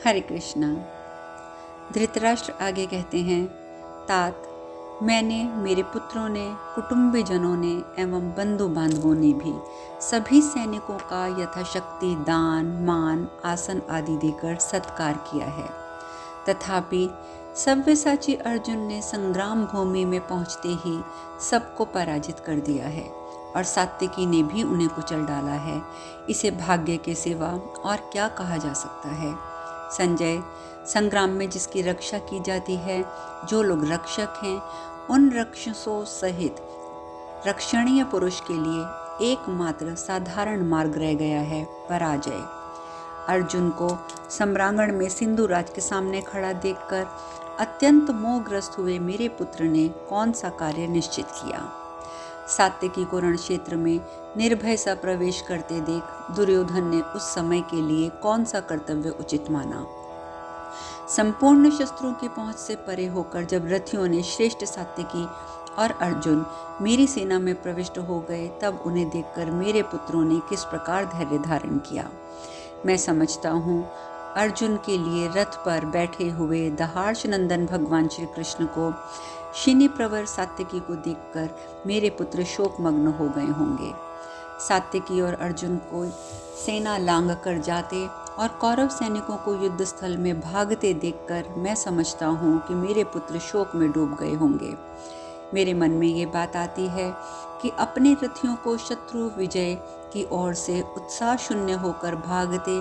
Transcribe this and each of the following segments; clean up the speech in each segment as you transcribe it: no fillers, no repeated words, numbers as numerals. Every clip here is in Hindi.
हरे कृष्णा। धृतराष्ट्र आगे कहते हैं, तात, मैंने, मेरे पुत्रों ने, कुटुंबीजनों ने एवं बंधु बांधवों ने भी सभी सैनिकों का यथाशक्ति दान, मान, आसन आदि देकर सत्कार किया है। तथापि सव्यसाची अर्जुन ने संग्राम भूमि में पहुंचते ही सबको पराजित कर दिया है और सात्विकी ने भी उन्हें कुचल डाला है। इसे भाग्य के सिवा और क्या कहा जा सकता है। संजय, संग्राम में जिसकी रक्षा की जाती है, जो लोग रक्षक हैं, उन रक्षसों सहित रक्षणीय पुरुष के लिए एकमात्र साधारण मार्ग रह गया है, पराजय। अर्जुन को सम्रांगण में सिंधुराज के सामने खड़ा देखकर अत्यंत मोहग्रस्त हुए मेरे पुत्र ने कौन सा कार्य निश्चित किया। सात्विकी को रण क्षेत्र में निर्भय सा प्रवेश करते देख दुर्योधन ने उस समय के लिए कौन सा कर्तव्य उचित माना। संपूर्ण शस्त्रों की पहुंच से परे होकर जब रथियों ने श्रेष्ठ सात्विकी और अर्जुन मेरी सेना में प्रविष्ट हो गए, तब उन्हें देखकर मेरे पुत्रों ने किस प्रकार धैर्य धारण किया। मैं समझता हूँ अर्जुन के लिए रथ पर बैठे हुए दहाड़ नंदन भगवान श्री कृष्ण को शिनी प्रवर सात्विकी को देखकर मेरे पुत्र शोकमग्न हो गए होंगे। सात्विकी और अर्जुन को सेना लांघ कर जाते और कौरव सैनिकों को युद्ध स्थल में भागते देखकर मैं समझता हूँ कि मेरे पुत्र शोक में डूब गए होंगे। मेरे मन में ये बात आती है कि अपने रथियों को शत्रु विजय की ओर से उत्साह शून्य होकर भागते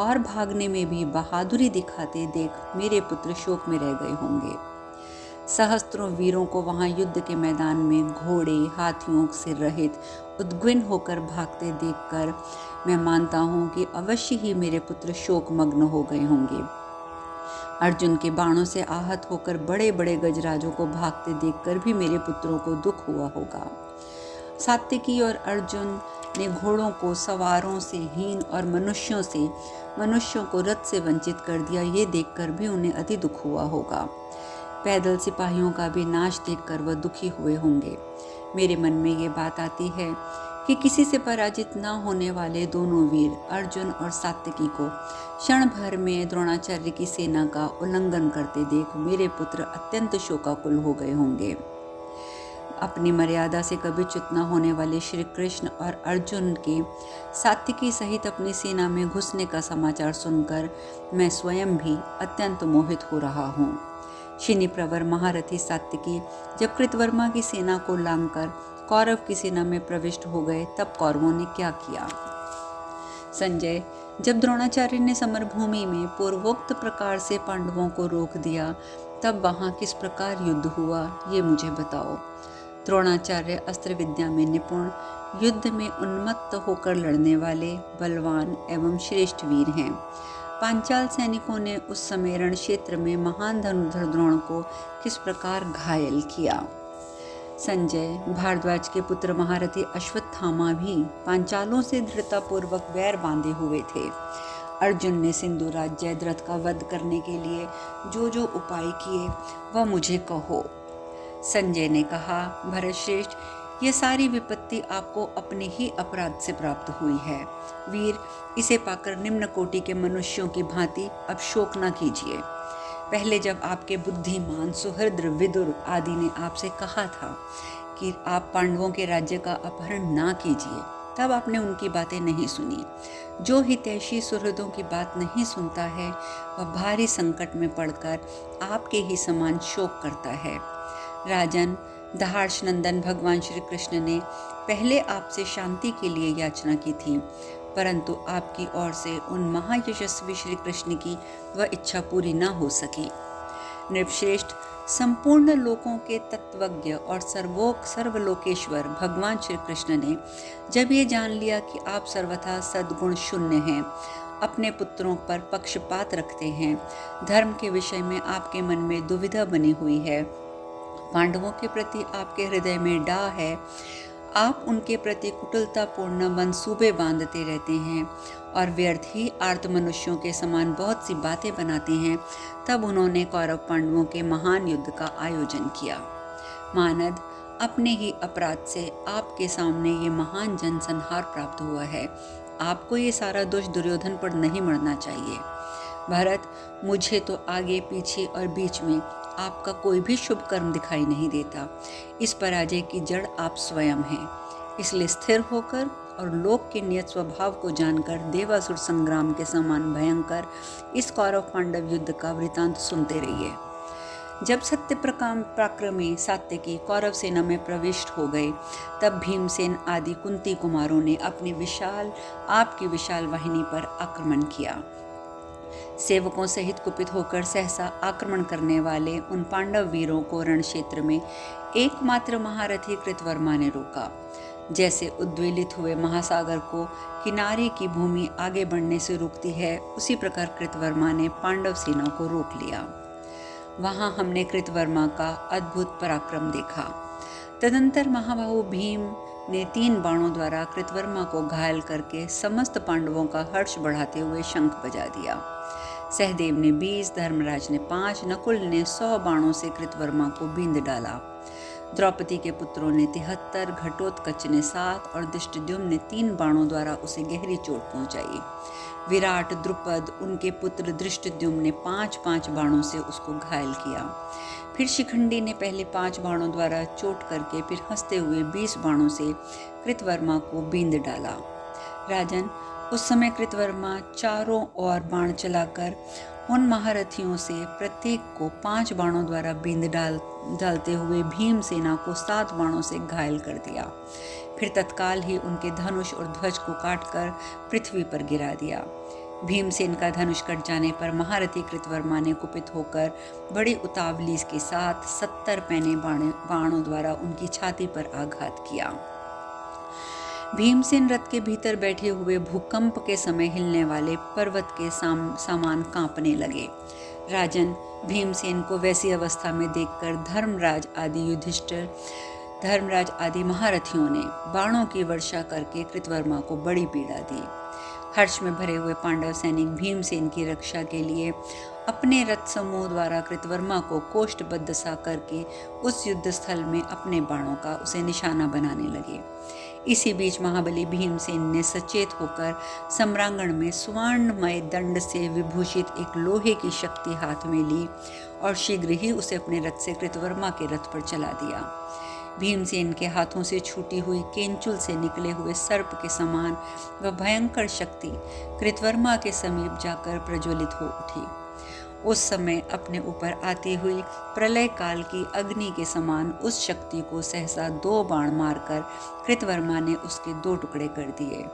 और भागने में भी बहादुरी दिखाते देख मेरे पुत्र शोक में रह गए होंगे। सहस्त्रों वीरों को वहां युद्ध के मैदान में घोड़े हाथियों से रहित उद्विग्न होकर भागते देखकर मैं मानता हूं कि अवश्य ही मेरे पुत्र शोकमग्न हो गए होंगे। अर्जुन के बाणों से आहत होकर बड़े बड़े गजराजों को भागते देखकर भी मेरे पुत्रों को दुख हुआ होगा। सात्विकी और अर्जुन ने घोड़ों को सवारों से हीन और मनुष्यों को रथ से वंचित कर दिया, ये देखकर भी उन्हें अति दुख हुआ होगा। पैदल सिपाहियों का भी नाश देखकर वह दुखी हुए होंगे। मेरे मन में ये बात आती है कि किसी से पराजित न होने वाले दोनों वीर अर्जुन और सात्विकी को क्षण भर में द्रोणाचार्य की सेना का उल्लंघन करते देख मेरे पुत्र अत्यंत शोकाकुल हो गए होंगे। अपनी मर्यादा से कभी च्युत न होने वाले श्री कृष्ण और अर्जुन के सात्विकी सहित अपनी सेना में घुसने का समाचार सुनकर मैं स्वयं भी अत्यंत मोहित हो रहा हूँ। शिनी प्रवर महारथी सात्विकी जब कृतवर्मा की सेना को लांघकर कौरव की सेना में प्रविष्ट हो गए, तब कौरवों ने क्या किया। संजय, जब द्रोणाचार्य ने समरभूमि में पूर्वोक्त प्रकार से पांडवों को रोक दिया, तब वहां किस प्रकार युद्ध हुआ, ये मुझे बताओ। द्रोणाचार्य अस्त्र विद्या में निपुण, युद्ध में उन्मत्त होकर लड़ने वाले बलवान एवं श्रेष्ठ वीर हैं। पांचाल सैनिकों ने उस समय रण क्षेत्र में महान धनुर्धर द्रोण को किस प्रकार घायल किया। संजय, भारद्वाज के पुत्र महारथी अश्वत्थामा भी पांचालों से दृढ़तापूर्वक वैर बांधे हुए थे। अर्जुन ने सिंधुराज जयद्रथ का वध करने के लिए जो जो उपाय किए वह मुझे कहो। संजय ने कहा, भरतश्रेष्ठ, ये सारी विपत्ति आपको अपने ही अपराध से प्राप्त हुई है। वीर, इसे पाकर निम्न कोटि के मनुष्यों की भांति अब शोक न कीजिए। पहले जब आपके बुद्धिमान सुहृद विदुर आदि ने आपसे कहा था कि आप पांडवों के राज्य का अपहरण ना कीजिए, तब आपने उनकी बातें नहीं सुनी। जो हितैषी सुहृदों की बात नहीं सुनता है, वह भारी संकट में पड़कर आपके ही समान शोक करता है। राजन, दहाड़ नंदन भगवान श्री कृष्ण ने पहले आपसे शांति के लिए याचना की थी, परंतु आपकी ओर से उन महायशस्वी श्री कृष्ण की वह इच्छा पूरी न हो सकी। नृपश्रेष्ठ, संपूर्ण लोकों के तत्वज्ञ और सर्वलोकेश्वर भगवान श्री कृष्ण ने जब ये जान लिया कि आप सर्वथा सद्गुण शून्य हैं, अपने पुत्रों पर पक्षपात रखते हैं, धर्म के विषय में आपके मन में दुविधा बनी हुई है, पांडवों के प्रति आपके हृदय में डाह है, आप उनके प्रति कुटिलतापूर्ण मंसूबे बांधते रहते हैं और व्यर्थ ही आर्त मनुष्यों के समान बहुत सी बातें बनाते हैं, तब उन्होंने कौरव पांडवों के महान युद्ध का आयोजन किया। मानद, अपने ही अपराध से आपके सामने ये महान जनसंहार प्राप्त हुआ है। आपको ये सारा दोष दुर्योधन पर नहीं मढ़ना चाहिए। भरत, मुझे तो आगे पीछे और बीच में आपका कोई भी शुभ कर्म दिखाई नहीं देता। इस पराजय की जड़ आप स्वयं हैं। इसलिए स्थिर होकर और लोक के नियत स्वभाव को जानकर देवासुर संग्राम के समान भयंकर इस कौरव पांडव युद्ध का वृतांत सुनते रहिए। जब सत्य पराक्रमी सात्यकी कौरव सेना में प्रविष्ट हो गए, तब भीमसेन आदि कुंती कुमारों ने अपनी आपकी विशाल वाहिनी पर आक्रमण किया। सेवकों सहित कुपित होकर सहसा आक्रमण करने वाले उन पांडव वीरों को रण क्षेत्र में एकमात्र महारथी कृतवर्मा ने रोका। जैसे उद्वेलित हुए महासागर को किनारे की भूमि आगे बढ़ने से रोकती है, उसी प्रकार कृतवर्मा ने पांडव सेना को रोक लिया। वहां हमने कृतवर्मा का अद्भुत पराक्रम देखा। तदंतर महाबाहु भीम ने 3 बाणों द्वारा कृतवर्मा को घायल करके समस्त पांडवों का हर्ष बढ़ाते हुए शंख बजा दिया। सहदेव ने 20, धर्मराज ने 5, नकुल ने 100 बाणों से कृतवर्मा को बींध डाला। द्रौपदी के पुत्रों ने 73, घटोत्कच ने 7 और दृष्टद्युम्न ने 3 बाणों द्वारा उसे गहरी चोट पहुंचाई। विराट, द्रुपद, उनके पुत्र दृष्टद्युम्न ने 5-5 बाणों से उसको घायल किया। फिर शिखंडी ने पहले 5 बाणों द्वारा चोट करके फिर हंसते हुए 20 बाणों से कृतवर्मा को बींध डाला। राजन, उस समय कृतवर्मा चारों ओर बाण चलाकर उन महारथियों से प्रत्येक को 5 बाणों द्वारा बींध डालते हुए भीम सेना को 7 बाणों से घायल कर दिया। फिर तत्काल ही उनके धनुष और ध्वज को काटकर पृथ्वी पर गिरा दिया। भीमसेन का धनुष कट जाने पर महारथी कृतवर्मा ने कुपित होकर बड़ी उतावली के साथ 70 पैने बाणों द्वारा उनकी छाती पर आघात किया। भीमसेन रथ के भीतर बैठे हुए भूकंप के समय हिलने वाले पर्वत के समान कांपने लगे। राजन, भीमसेन को वैसी अवस्था में देखकर धर्मराज आदि महारथियों ने बाणों की वर्षा करके कृतवर्मा को बड़ी पीड़ा दी। हर्ष में भरे हुए पांडव सैनिक भीमसेन की रक्षा के लिए अपने रथ समूह द्वारा कृतवर्मा को कोष्ठबद्ध सा करके उस युद्ध स्थल में अपने बाणों का उसे निशाना बनाने लगे। इसी बीच महाबली भीमसेन ने सचेत होकर सम्रांगण में स्वर्णमय दंड से विभूषित एक लोहे की शक्ति हाथ में ली और शीघ्र ही उसे अपने रथ से कृतवर्मा के रथ पर चला दिया। भीमसेन के हाथों से छूटी हुई केंचुल से निकले हुए सर्प के समान वह भयंकर शक्ति कृतवर्मा के समीप जाकर प्रज्वलित हो उठी। उस समय अपने ऊपर आती हुई प्रलय काल की अग्नि के समान उस शक्ति को सहसा 2 बाण मारकर कृतवर्मा ने उसके 2 टुकड़े कर दिए।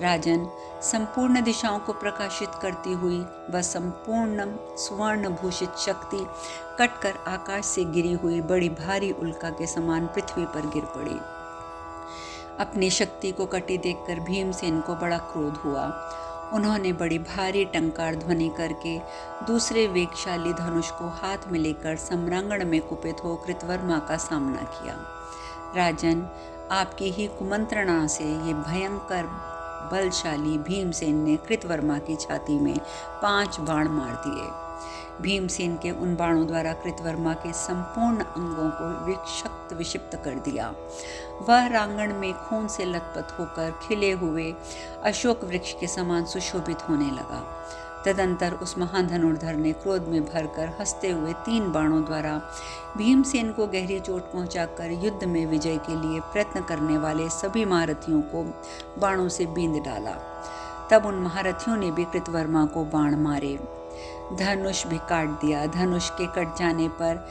राजन, संपूर्ण दिशाओं को प्रकाशित करती हुई वह संपूर्ण स्वर्ण भूषित शक्ति कटकर आकाश से गिरी हुई बड़ी भारी उल्का के समान पृथ्वी पर गिर पड़ी। अपनी शक्ति को कटी देखकर भीमसेन को बड़ा क्रोध हुआ। उन्होंने बड़ी भारी टंकार ध्वनि करके दूसरे वेगशाली धनुष को हाथ में लेकर सम्रांगण में कुपित हो कृतवर्मा का सामना किया। राजन, आपकी ही कुमंत्रणा से ये भयंकर बलशाली भीमसेन ने कृतवर्मा की छाती में 5 बाण मार दिए। भीमसेन के उन बाणों द्वारा कृतवर्मा के संपूर्ण अंगों को विक्षिप्त कर दिया। वह रांगण में खून से लथपथ होकर खिले हुए अशोक वृक्ष के समान सुशोभित होने लगा। तदंतर उस महान धनुर्धर ने क्रोध में भरकर हंसते हुए 3 बाणों द्वारा भीमसेन को गहरी चोट पहुंचाकर युद्ध में विजय के लिए प्रयत्न करने वाले सभी महारथियों को बाणों से बींध डाला। तब उन महारथियों ने भी कृतवर्मा को बाण मारे। धनुष भी काट दिया। धनुष के कट जाने पर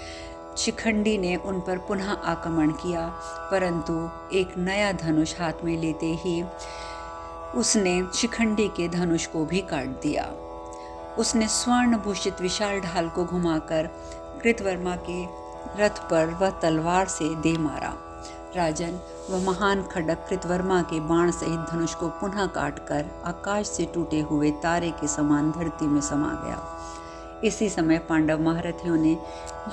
शिखंडी ने उन पर पुनः आक्रमण किया, परंतु एक नया धनुष हाथ में लेते ही उसने शिखंडी के धनुष को भी काट दिया। उसने स्वर्ण भूषित विशाल ढाल को घुमाकर कृतवर्मा के रथ पर वह तलवार से दे मारा। राजन, वह महान खड्ग कृतवर्मा के बाण सहित धनुष को पुनः काटकर आकाश से टूटे हुए तारे के समान धरती में समा गया। इसी समय पांडव महारथियों ने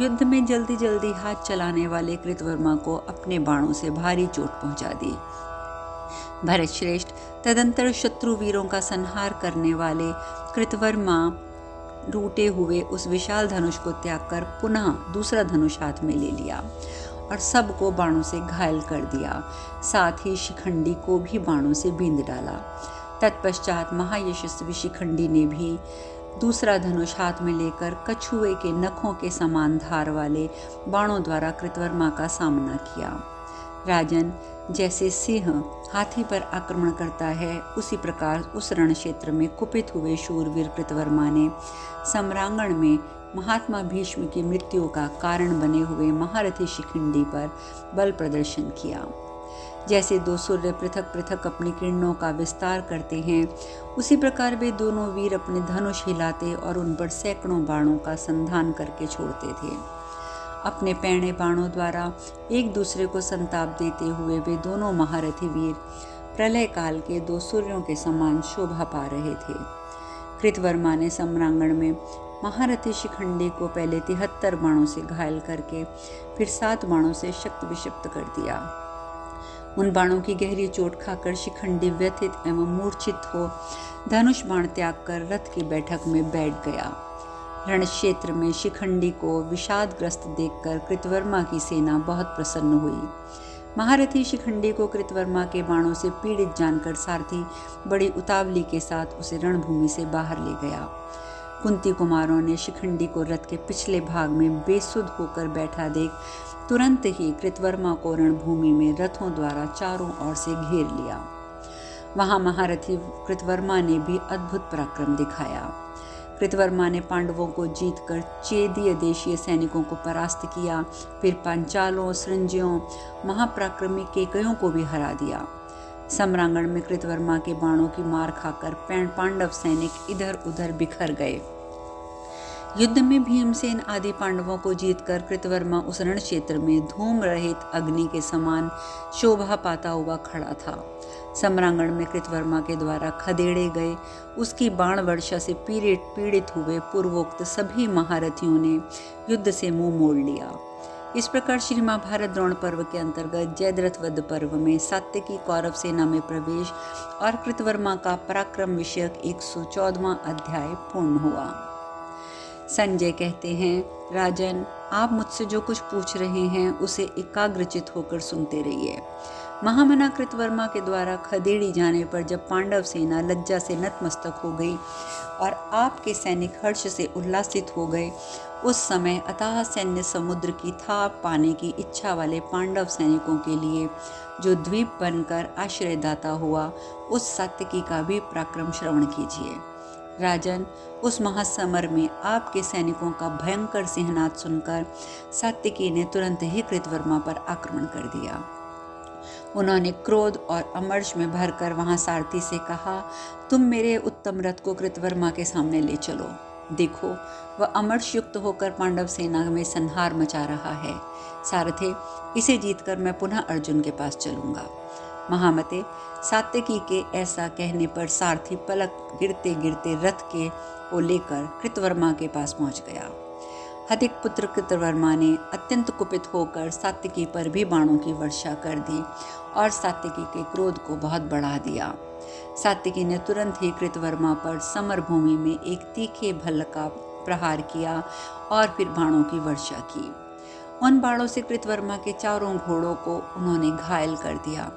युद्ध में जल्दी जल्दी हाथ चलाने वाले कृतवर्मा को अपने बाणों से भारी चोट पहुंचा दी। भरत श्रेष्ठ, तदंतर शत्रु वीरों का संहार करने वाले कृतवर्मा टूटे हुए उस विशाल धनुष को त्याग कर पुनः दूसरा धनुष हाथ में ले लिया और सबको बाणों से घायल कर दिया। साथ ही शिखंडी को भी बाणों से बींध डाला। तत्पश्चात महायशस्वी शिखंडी ने भी दूसरा धनुष हाथ में लेकर कछुए के नखों के समान धार वाले बाणों द्वारा कृतवर्मा का सामना किया। राजन, जैसे सिंह हाथी पर आक्रमण करता है, उसी प्रकार उस रण क्षेत्र में कुपित हुए शूरवीर कृतवर्मा ने सम्रांगण में महात्मा भीष्म की मृत्यु का कारण बने हुए महारथी शिखंडी पर बल प्रदर्शन किया। जैसे दो सूर्य पृथक पृथक अपनी किरणों का विस्तार करते हैं, उसी प्रकार वे दोनों वीर अपने धनुष हिलाते और उन पर सैकड़ों बाणों का संधान करके छोड़ते थे। अपने पैणे बाणों द्वारा एक दूसरे को संताप देते हुए वे दोनों महारथी वीर प्रलय काल के दो सूर्यों के समान शोभा पा रहे थे। कृतवर्मा ने सम्रांगण में महारथी शिखंडी को पहले 73 बाणों से घायल करके फिर 7 बाणों से शक्त विक्षिप्त कर दिया। उन बाणों की गहरी चोट खाकर शिखंडी व्यथित एवं मूर्छित हो धनुष बाण त्याग कर रथ की बैठक में बैठ गया। रण क्षेत्र में शिखंडी को विषादग्रस्त देखकर कृतवर्मा की सेना बहुत प्रसन्न हुई। महारथी शिखंडी को कृतवर्मा के बाणों से पीड़ित जानकर सारथी बड़ी उतावली के साथ उसे रणभूमि से बाहर ले गया। कुंती कुमारों ने शिखंडी को रथ के पिछले भाग में बेसुध होकर बैठा देख तुरंत ही कृतवर्मा को रणभूमि में रथों द्वारा चारों ओर से घेर लिया। वहां महारथी कृतवर्मा ने भी अद्भुत पराक्रम दिखाया। कृतवर्मा ने पांडवों को जीतकर चेदीय देशीय सैनिकों को परास्त किया, फिर पांचालों, सृंजियों, महापराक्रमी केकयों को भी हरा दिया। सम्रांगण में कृतवर्मा के बाणों की मार खाकर पांडव सैनिक इधर उधर बिखर गए। युद्ध में भीमसेन आदि पांडवों को जीतकर कृतवर्मा उस रण क्षेत्र में धूम रहित अग्नि के समान शोभा पाता हुआ खड़ा था। सम्रांगण में कृतवर्मा के द्वारा खदेड़े गए उसकी बाण वर्षा से पीड़ित हुए पूर्वोक्त सभी महारथियों ने युद्ध से मुंह मोड़ लिया। इस प्रकार श्री महाभारत द्रोण पर्व के अंतर्गत जयद्रथ वध पर्व में सात्यकी कौरव सेना में प्रवेश और कृतवर्मा का पराक्रम विषयक 114वां अध्याय पूर्ण हुआ। संजय कहते हैं, राजन, आप मुझसे जो कुछ पूछ रहे हैं उसे एकाग्रचित होकर सुनते रहिए। महामना कृतवर्मा के द्वारा खदेड़ी जाने पर जब पांडव सेना लज्जा से नतमस्तक हो गई और आपके सैनिक हर्ष से उल्लासित हो गए, उस समय अथाह सैन्य समुद्र की थाप पाने की इच्छा वाले पांडव सैनिकों के लिए जो द्वीप बनकर आश्रयदाता हुआ, उस सात्यकी का भी पराक्रम श्रवण कीजिए। राजन, उस महासमर में आपके सैनिकों का भयंकर सिंहनाद सुनकर सात्यकी ने तुरंत ही कृतवर्मा पर आक्रमण कर दिया। उन्होंने क्रोध और अमर्ष में भरकर वहां सारथी से कहा, तुम मेरे उत्तम रथ को कृतवर्मा के सामने ले चलो। देखो, वह अमर्ष युक्त होकर पांडव सेना में संहार मचा रहा है। सारथे, इसे जीतकर मैं पुनः अर्जुन के पास चलूंगा। महामते, सात्यकी के ऐसा कहने पर सारथी पलक गिरते गिरते रथ के को लेकर कृतवर्मा के पास पहुंच गया। हदिक पुत्र कृतवर्मा ने अत्यंत कुपित होकर सात्यकी पर भी बाणों की वर्षा कर दी और सात्यकी के क्रोध को बहुत बढ़ा दिया। सात्यकी ने तुरंत ही कृतवर्मा पर समर भूमि में एक तीखे भल्ल का प्रहार किया और फिर बाणों की वर्षा की। उन बाणों से कृतवर्मा के चारों घोड़ों को उन्होंने घायल कर दिया।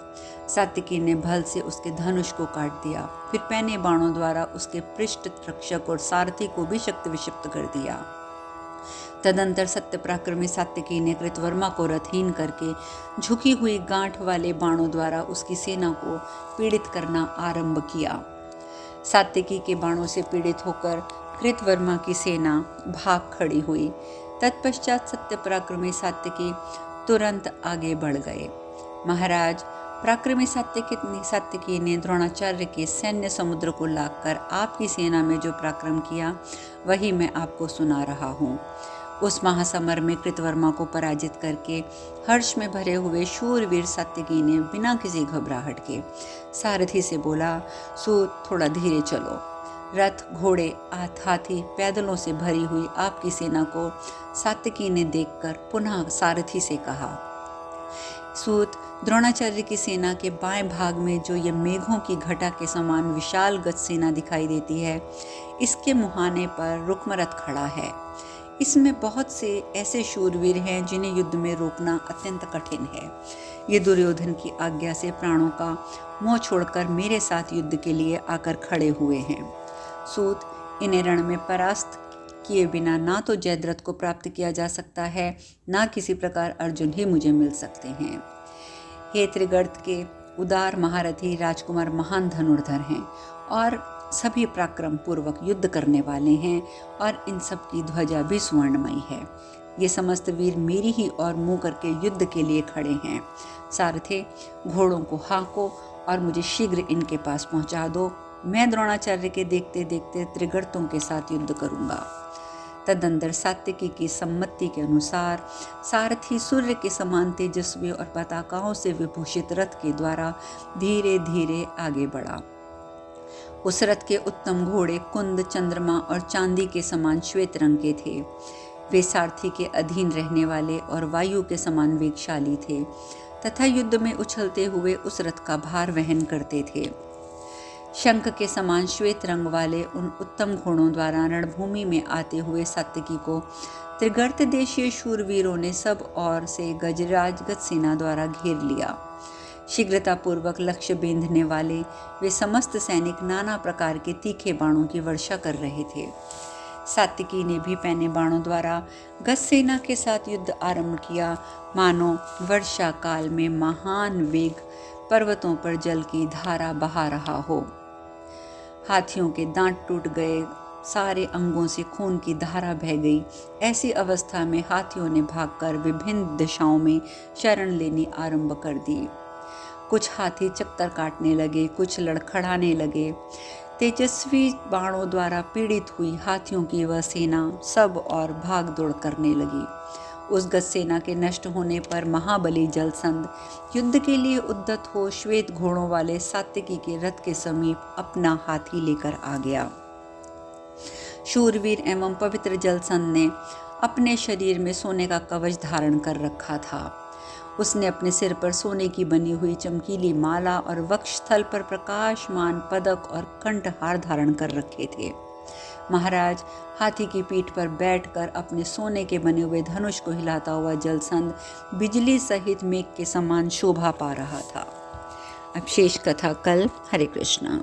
सात्यकी ने भल से उसके धनुष को काट दिया, फिर पैने बाणों द्वारा उसके पृष्ठ रक्षक और सारथी को भी शक्ति विक्षिप्त कर दिया। तदंतर सत्य पराक्रमी सात्यकी ने कृतवर्मा को रथहीन करके झुकी हुई गांठ वाले बाणों द्वारा उसकी सेना को पीड़ित करना आरंभ किया। सात्यकी के बाणों से पीड़ित होकर कृतवर्मा की सेना भाग खड़ी हुई। तत्पश्चात सत्य पराक्रमी सात्यकी तुरंत आगे बढ़ गए। महाराज, पराक्रमी सात्यकी ने द्रोणाचार्य के सैन्य समुद्र को लाकर आपकी सेना में जो पराक्रम किया, वही मैं आपको सुना रहा हूँ। उस महासमर में कृतवर्मा को पराजित करके हर्ष में भरे हुए शूरवीर सात्यकी ने बिना किसी घबराहट के सारथी से बोला, सूत, थोड़ा धीरे चलो। रथ, घोड़े, हाथी, पैदलों से भरी हुई आपकी सेना को सात्यकी ने देखकर पुनः सारथी से कहा, सूत, द्रोणाचार्य की सेना के बाएं भाग में जो ये मेघों की घटा के समान विशाल गज सेना दिखाई देती है, इसके मुहाने पर रुक्मरथ खड़ा है। इसमें बहुत से ऐसे शूरवीर हैं जिन्हें युद्ध में रोकना अत्यंत कठिन है। ये दुर्योधन की आज्ञा से प्राणों का मोह छोड़कर मेरे साथ युद्ध के लिए आकर खड़े हुए हैं। सूत, इन्हें रण में परास्त किए बिना ना तो जयद्रथ को प्राप्त किया जा सकता है, ना किसी प्रकार अर्जुन ही मुझे मिल सकते हैं। हे त्रिगर्त के उदार महारथी राजकुमार महान धनुर्धर हैं और सभी पराक्रम पूर्वक युद्ध करने वाले हैं, और इन सब की ध्वजा भी स्वर्णमयी है। ये समस्त वीर मेरी ही ओर मुंह करके युद्ध के लिए खड़े हैं। सारथे, घोड़ों को हाँको और मुझे शीघ्र इनके पास पहुंचा दो। मैं द्रोणाचार्य के देखते देखते त्रिगर्तों के साथ युद्ध करूंगा। तदंतर सात्विकी की सम्मति के अनुसार सारथी सूर्य के समान तेजस्वी और पताकाओं से विभूषित रथ के द्वारा धीरे धीरे आगे बढ़ा। उस रथ के उत्तम घोड़े कुंद, चंद्रमा और चांदी के समान श्वेत रंग के थे। वे सारथी के अधीन रहने वाले और वायु के समान वेगशाली थे तथा युद्ध में उछलते हुए उस रथ का भार वहन करते थे। शंख के समान श्वेत रंग वाले उन उत्तम घोड़ों द्वारा रणभूमि में आते हुए सात्विकी को त्रिगर्त देशीय शूरवीरों ने सब ओर से गजराज गजसेना द्वारा घेर लिया। शीघ्रतापूर्वक लक्ष्य बेंधने वाले वे समस्त सैनिक नाना प्रकार के तीखे बाणों की वर्षा कर रहे थे। सात्विकी ने भी पैने बाणों द्वारा गजसेना के साथ युद्ध आरंभ किया, मानो वर्षा काल में महान वेग पर्वतों पर जल की धारा बहा रहा हो। हाथियों के दांत टूट गए, सारे अंगों से खून की धारा बह गई। ऐसी अवस्था में हाथियों ने भागकर विभिन्न दिशाओं में शरण लेनी आरंभ कर दी। कुछ हाथी चक्कर काटने लगे, कुछ लड़खड़ाने लगे। तेजस्वी बाणों द्वारा पीड़ित हुई हाथियों की वह सेना सब और भाग दौड़ करने लगी। उस गजसेना के नष्ट होने पर महाबली जलसंध युद्ध के लिए उद्यत हो श्वेत घोड़ों वाले सात्विकी के रथ के समीप अपना हाथी लेकर आ गया। शूरवीर एवं पवित्र जलसंध ने अपने शरीर में सोने का कवच धारण कर रखा था। उसने अपने सिर पर सोने की बनी हुई चमकीली माला और वक्षस्थल पर प्रकाशमान पदक और कंठहार धारण कर रखे थे। महाराज, हाथी की पीठ पर बैठकर अपने सोने के बने हुए धनुष को हिलाता हुआ जलसंध बिजली सहित मेघ के समान शोभा पा रहा था। अब शेष कथा कल। हरे कृष्णा।